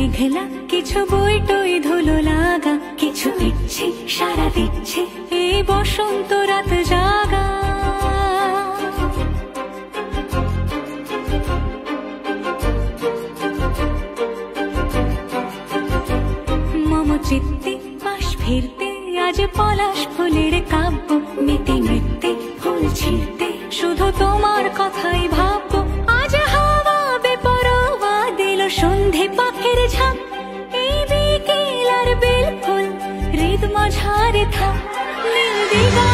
মেঘলা কিছু বই টই ধুলো লাগা, কিছু ইচ্ছে সারা দিচ্ছে এই বসন্ত রাত জাগা। মম চিত্তে পাশ ফিরতে আজ পলাশ ফুলের কাব্য, মেতে নৃত্যে ফুল ছিঁড়তে শুধু তোমার কথাই ভাববো। আজ হাওয়া বেপরোয়া দিল সন্ধে পাখের ঝাঁক, এই বিকেল আর বেল ফুল হৃদ মাঝারে থাক নীল দিগা।